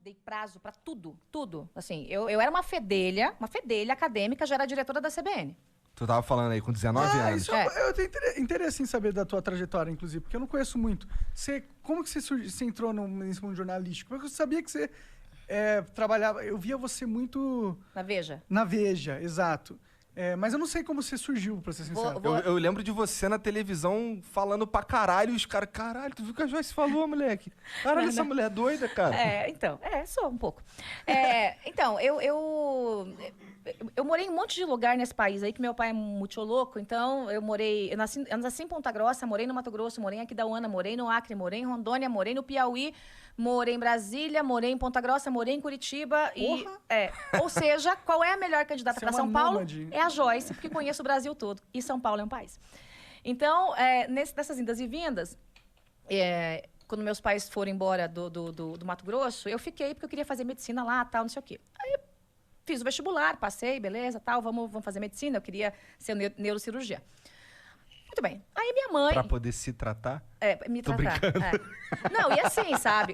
dei prazo pra tudo, tudo. Assim, eu era uma fedelha acadêmica, já era diretora da CBN. Tu tava falando aí com 19 anos. Eu tenho interesse em saber da tua trajetória, inclusive, porque eu não conheço muito. Como que você entrou nesse mundo jornalístico? Porque eu sabia que você trabalhava... Eu via você muito... Na Veja. Na Veja, exato. Mas eu não sei como você surgiu, pra ser sincero. Eu lembro de você na televisão falando pra caralho e os caras... Caralho, tu viu o que a Joyce falou, moleque? Caralho, essa mulher é doida, cara. Sou um pouco. Então, eu morei em um monte de lugar nesse país aí, que meu pai é muito louco, então eu nasci em Ponta Grossa, morei no Mato Grosso, morei em Aquidauana, morei no Acre, morei em Rondônia, morei no Piauí, morei em Brasília, morei em Ponta Grossa, morei em Curitiba. Ou seja, qual é a melhor candidata para São Paulo? Nômade. É a Joyce, porque conheço o Brasil todo. E São Paulo é um país. Então, nessas indas e vindas, quando meus pais foram embora do Mato Grosso, eu fiquei porque eu queria fazer medicina lá, tal, não sei o quê. Aí fiz o vestibular, passei, beleza, tal, vamos fazer medicina, eu queria ser neurocirurgiã. Muito bem. Aí minha mãe... Pra poder se tratar? Me Tô tratar. Não, e assim, sabe?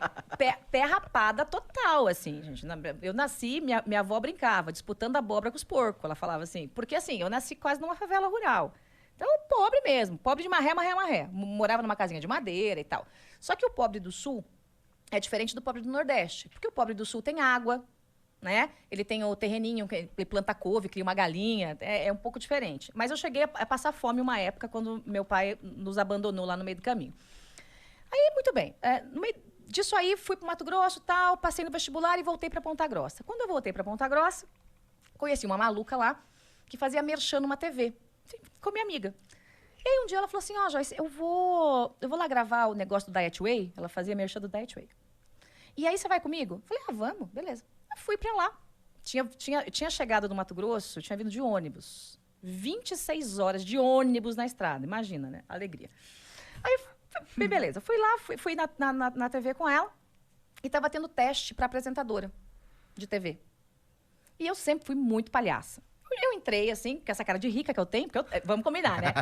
Pé rapada total, assim, gente. Eu nasci, minha avó brincava, disputando abóbora com os porcos. Ela falava assim, porque assim, eu nasci quase numa favela rural. Então, pobre mesmo, pobre de marré. Morava numa casinha de madeira e tal. Só que o pobre do Sul é diferente do pobre do Nordeste, porque o pobre do Sul tem água, né? Ele tem o terreninho, ele planta couve, cria uma galinha, é um pouco diferente. Mas eu cheguei a passar fome uma época quando meu pai nos abandonou lá no meio do caminho. Aí, muito bem. No meio disso aí, fui pro Mato Grosso, tal, passei no vestibular e voltei para Ponta Grossa. Quando eu voltei para Ponta Grossa, conheci uma maluca lá que fazia merchan numa TV, com minha amiga. E aí um dia ela falou assim, Joyce, eu vou lá gravar o negócio do Diet Way. Ela fazia merchan do Diet Way. E aí você vai comigo? Eu falei, vamos, beleza. Eu fui pra lá. Tinha chegado do Mato Grosso, tinha vindo de ônibus. 26 horas de ônibus na estrada. Imagina, né? Alegria. Aí, beleza. Fui lá, fui na TV com ela. E tava tendo teste pra apresentadora de TV. E eu sempre fui muito palhaça. Eu entrei, assim, com essa cara de rica que eu tenho, porque vamos combinar, né?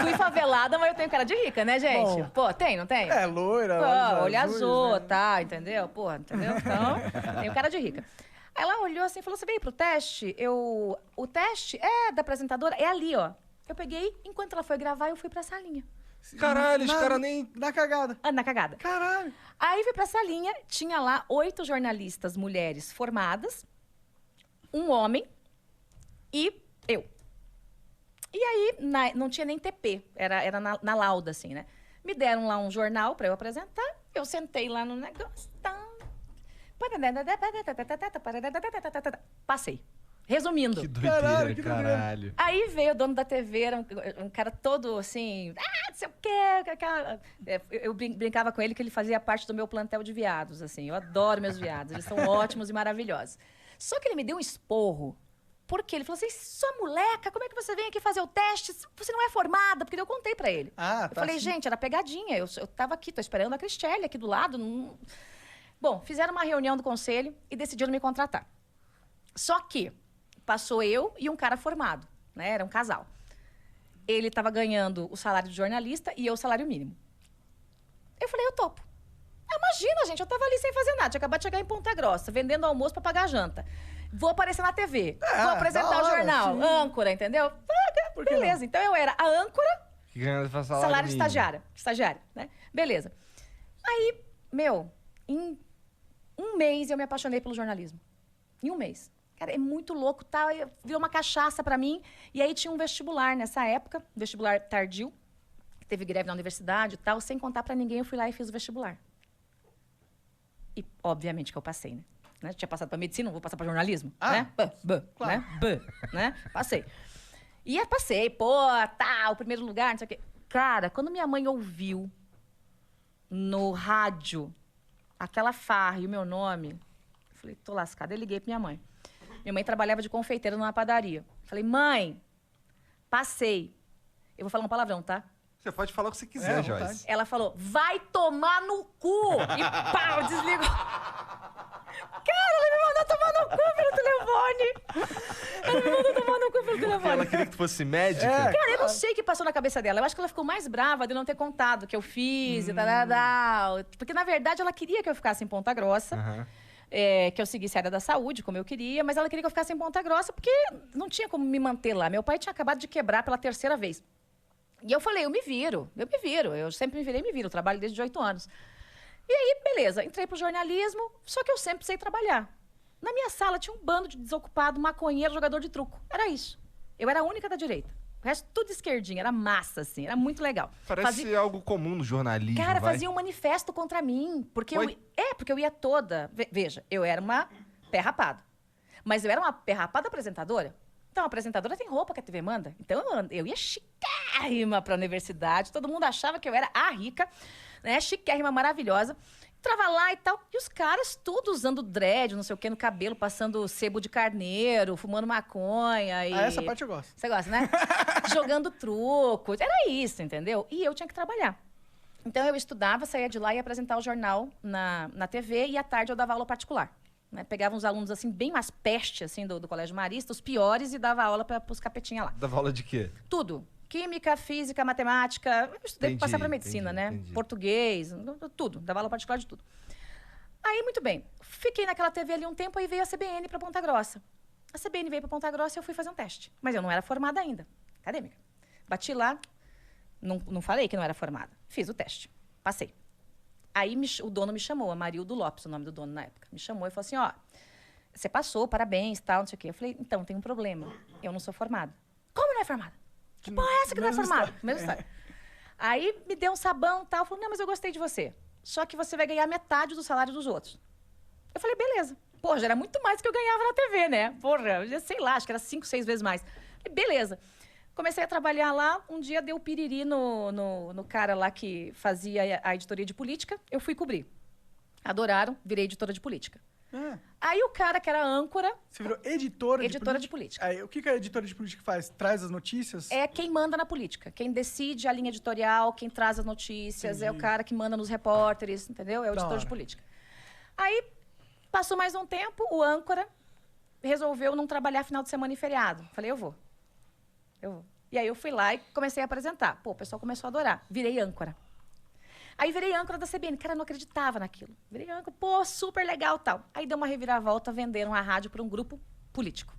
Fui favelada, mas eu tenho cara de rica, né, gente? Bom, pô, tem, não tem? Loira, olho azul, né? tá, entendeu? Porra, entendeu? Então, tenho cara de rica. Aí ela olhou assim e falou, você veio pro teste? O teste da apresentadora é ali, ó. Eu peguei, enquanto ela foi gravar, eu fui pra salinha. Caralho, os caras nem... Na cagada. Na cagada. Caralho. Aí fui pra salinha, tinha lá 8 jornalistas mulheres formadas, um homem e eu. E aí, não tinha nem TP, era na lauda, assim, né? Me deram lá um jornal pra eu apresentar, eu sentei lá no negócio, passei. Resumindo. Que doideira, que caralho. Aí veio o dono da TV, era um cara todo assim, não sei o quê. Eu brincava com ele que ele fazia parte do meu plantel de viados, assim. Eu adoro meus viados, eles são ótimos e maravilhosos. Só que ele me deu um esporro, porque ele falou assim, sua moleca, como é que você vem aqui fazer o teste? Você não é formada, porque eu contei pra ele. Eu falei, gente, era pegadinha, eu tava aqui, tô esperando a Cristiele aqui do lado. Bom, fizeram uma reunião do conselho e decidiram me contratar. Só que passou eu e um cara formado, né? Era um casal. Ele estava ganhando o salário de jornalista e eu o salário mínimo. Eu falei, eu topo. Imagina, gente, eu tava ali sem fazer nada. Tinha acabado de chegar em Ponta Grossa, vendendo almoço para pagar a janta. Vou aparecer na TV, vou apresentar o jornal, âncora, entendeu? Beleza, então eu era a âncora, Que ganha salário de estagiária, né? Beleza. Aí, em um mês eu me apaixonei pelo jornalismo. Em um mês. Cara, é muito louco, tá? Virou uma cachaça pra mim. E aí tinha um vestibular nessa época, vestibular tardio, que teve greve na universidade e tal. Sem contar pra ninguém, eu fui lá e fiz o vestibular. E, obviamente, que eu passei, né? Tinha passado pra medicina, não vou passar pra jornalismo, né? Claro. Né? Passei. E passei, o primeiro lugar, não sei o quê. Cara, quando minha mãe ouviu no rádio aquela farra e o meu nome, eu falei, tô lascada. Eu liguei pra minha mãe. Minha mãe trabalhava de confeiteira numa padaria. Falei, mãe, passei. Eu vou falar um palavrão, tá? Você pode falar o que você quiser, Joyce. Vontade. Ela falou, vai tomar no cu! E pau, desligou. Cara, ela me mandou tomar no cu pelo telefone. Ela me mandou tomar no cu pelo telefone. Ela queria que tu fosse médica? Cara, eu não sei o que passou na cabeça dela. Eu acho que ela ficou mais brava de não ter contado o que eu fiz e tal. Porque, na verdade, ela queria que eu ficasse em Ponta Grossa. que eu seguisse a área da saúde, como eu queria, mas ela queria que eu ficasse em Ponta Grossa, porque não tinha como me manter lá. Meu pai tinha acabado de quebrar pela 3ª vez. E eu falei, eu me viro. Eu sempre me virei e me viro, eu trabalho desde 18 anos. E aí, beleza, entrei pro jornalismo, só que eu sempre precisei trabalhar. Na minha sala tinha um bando de desocupado, maconheiro, jogador de truco. Era isso. Eu era a única da direita. O resto tudo esquerdinha, era massa, assim, era muito legal. Parece algo comum no jornalismo, Cara, fazia um manifesto contra mim, porque porque eu ia toda... Veja, eu era uma pé rapada, mas eu era uma pé rapada apresentadora. Então, a apresentadora tem roupa que a TV manda. Então, eu ia chiquérrima pra universidade, todo mundo achava que eu era a rica, né, chiquérrima, maravilhosa. Entrava lá e tal, e os caras tudo usando dread, não sei o quê, no cabelo, passando sebo de carneiro, fumando maconha. E... essa parte eu gosto. Você gosta, né? Jogando truco. Era isso, entendeu? E eu tinha que trabalhar. Então, eu estudava, saía de lá e ia apresentar o jornal na TV, e à tarde eu dava aula particular. Né? Pegava uns alunos, assim, bem mais peste, assim, do Colégio Marista, os piores, e dava aula para os capetinhas lá. Dava aula de quê? Tudo. Química, física, matemática. Eu estudei para passar para medicina, né? Entendi. Português, tudo. Dava aula particular de tudo. Aí, muito bem. Fiquei naquela TV ali um tempo, aí veio a CBN para Ponta Grossa. A CBN veio para Ponta Grossa e eu fui fazer um teste. Mas eu não era formada ainda. Acadêmica. Bati lá, não falei que não era formada. Fiz o teste. Passei. Aí o dono me chamou, Amarildo Lopes, o nome do dono na época. Me chamou e falou assim, ó, você passou, parabéns, tal, não sei o quê. Eu falei, então, tem um problema. Eu não sou formada. Como não é formada? Que porra é essa que não é formada? Mesma história. Aí me deu um sabão e tal. Falou, não, mas eu gostei de você. Só que você vai ganhar metade do salário dos outros. Eu falei, beleza. Pô, já era muito mais do que eu ganhava na TV, né? Porra, eu sei lá, acho que era 5, 6 vezes mais. Falei, beleza. Comecei a trabalhar lá. Um dia deu piriri no cara lá que fazia a editoria de política. Eu fui cobrir. Adoraram, virei editora de política. Aí o cara que era âncora... Você virou editora de política. Aí, o que a editora de política faz? Traz as notícias? É quem manda na política. Quem decide a linha editorial, quem traz as notícias. Entendi. É o cara que manda nos repórteres, entendeu? É o editor de política. Aí, passou mais um tempo, o âncora resolveu não trabalhar final de semana e feriado. Falei, eu vou. E aí eu fui lá e comecei a apresentar. Pô, o pessoal começou a adorar. Virei âncora. Aí virei âncora da CBN. Cara, eu não acreditava naquilo. Virei âncora, pô, super legal, tal. Aí deu uma reviravolta, venderam a rádio para um grupo político.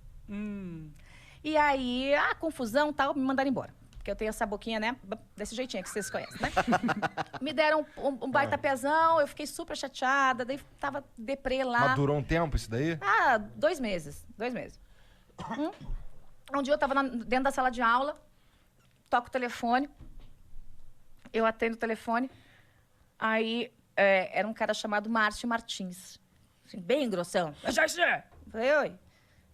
E aí, confusão, tal, me mandaram embora. Porque eu tenho essa boquinha, né, desse jeitinho que vocês conhecem, né? Me deram um baita pezão, eu fiquei super chateada, daí tava deprê lá. Mas durou um tempo isso daí? 2 meses. 2 meses. Um dia eu tava dentro da sala de aula, toco o telefone, eu atendo o telefone. Aí, era um cara chamado Márcio Martins. Assim, bem grossão. Falei, oi.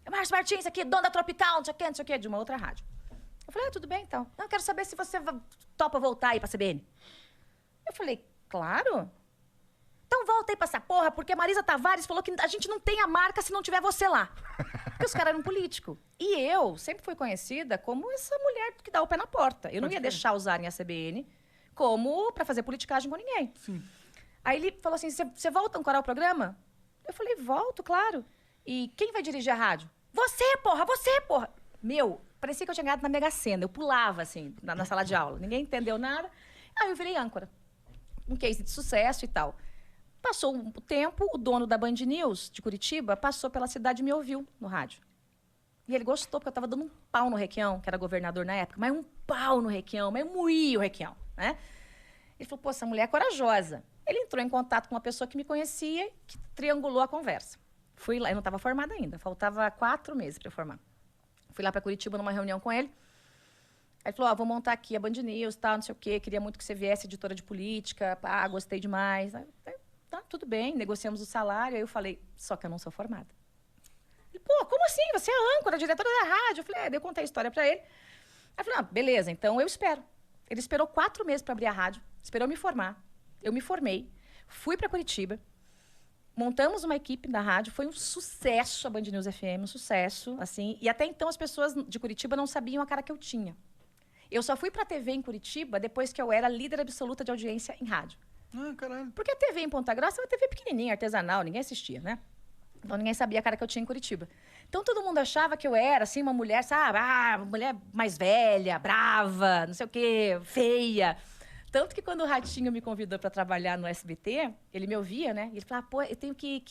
É Márcio Martins aqui, dono da Tropical, não sei o que, de uma outra rádio. Eu falei, tudo bem, então. Não, quero saber se você topa voltar aí pra CBN. Eu falei, claro. Então volta aí pra essa porra, porque a Marisa Tavares falou que a gente não tem a marca se não tiver você lá. Porque os caras eram políticos. E eu sempre fui conhecida como essa mulher que dá o pé na porta. Eu não ia deixar usarem a CBN como pra fazer politicagem com ninguém. Sim. Aí ele falou assim, você volta a ancorar o programa? Eu falei, volto, claro. E quem vai dirigir a rádio? Você, porra! Meu, parecia que eu tinha ganhado na Mega Sena. Eu pulava, assim, na sala de aula. Ninguém entendeu nada. Aí eu virei âncora. Um case de sucesso e tal. Passou um tempo, o dono da Band News de Curitiba passou pela cidade e me ouviu no rádio. E ele gostou, porque eu tava dando um pau no Requião, que era governador na época. Mas um pau no Requião, mas moía o Requião, né? Ele falou, pô, essa mulher é corajosa. Ele entrou em contato com uma pessoa que me conhecia, que triangulou a conversa. Fui lá, eu não estava formada ainda, faltava 4 meses para eu formar. Fui lá para Curitiba numa reunião com ele. Aí ele falou, vou montar aqui a Band News, tal, não sei o quê, queria muito que você viesse, editora de política, gostei demais. Aí, tá, tudo bem, negociamos o salário. Aí eu falei, só que eu não sou formada. Ele, pô, como assim? Você é âncora, diretora da rádio. Eu falei, daí eu contei a história para ele. Aí eu falei, beleza, então eu espero. Ele esperou 4 meses para abrir a rádio, esperou me formar. Eu me formei, fui para Curitiba, montamos uma equipe da rádio, foi um sucesso a Band News FM, um sucesso, assim. E até então as pessoas de Curitiba não sabiam a cara que eu tinha. Eu só fui para a TV em Curitiba depois que eu era líder absoluta de audiência em rádio. Caralho. Porque a TV em Ponta Grossa é uma TV pequenininha, artesanal, ninguém assistia, né? Então ninguém sabia a cara que eu tinha em Curitiba. Então todo mundo achava que eu era, assim, uma mulher, sabe? Uma mulher mais velha, brava, não sei o quê, feia. Tanto que quando o Ratinho me convidou para trabalhar no SBT, ele me ouvia, né? E ele falava, pô, eu tenho que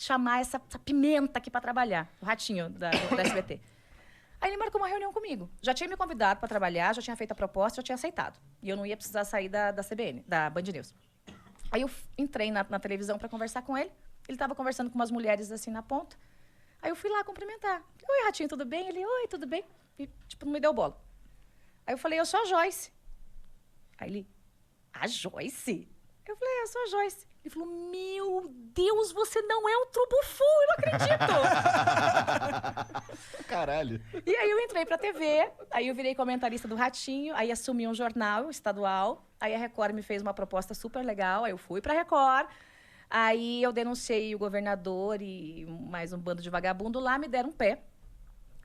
chamar essa pimenta aqui pra trabalhar. O Ratinho do SBT. Aí ele marcou uma reunião comigo. Já tinha me convidado para trabalhar, já tinha feito a proposta, já tinha aceitado. E eu não ia precisar sair da CBN, da Band News. Aí eu entrei na televisão para conversar com ele. Ele estava conversando com umas mulheres assim na ponta. Aí eu fui lá cumprimentar. Oi, Ratinho, tudo bem? Ele, oi, tudo bem? E, tipo, não me deu bola. Aí eu falei, eu sou a Joyce. Aí ele, a Joyce? Eu falei, eu sou a Joyce. Ele falou, meu Deus, você não é um trubufu, eu não acredito. Caralho. E aí eu entrei pra TV, aí eu virei comentarista do Ratinho, aí assumi um jornal estadual, aí a Record me fez uma proposta super legal, aí eu fui pra Record, aí eu denunciei o governador e mais um bando de vagabundo lá, me deram um pé.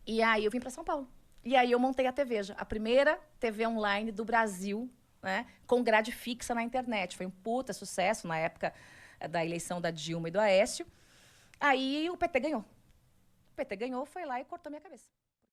E aí eu vim pra São Paulo. E aí eu montei a TVja, a primeira TV online do Brasil, né, com grade fixa na internet. Foi um puta sucesso na época da eleição da Dilma e do Aécio. Aí o PT ganhou. O PT ganhou, foi lá e cortou minha cabeça.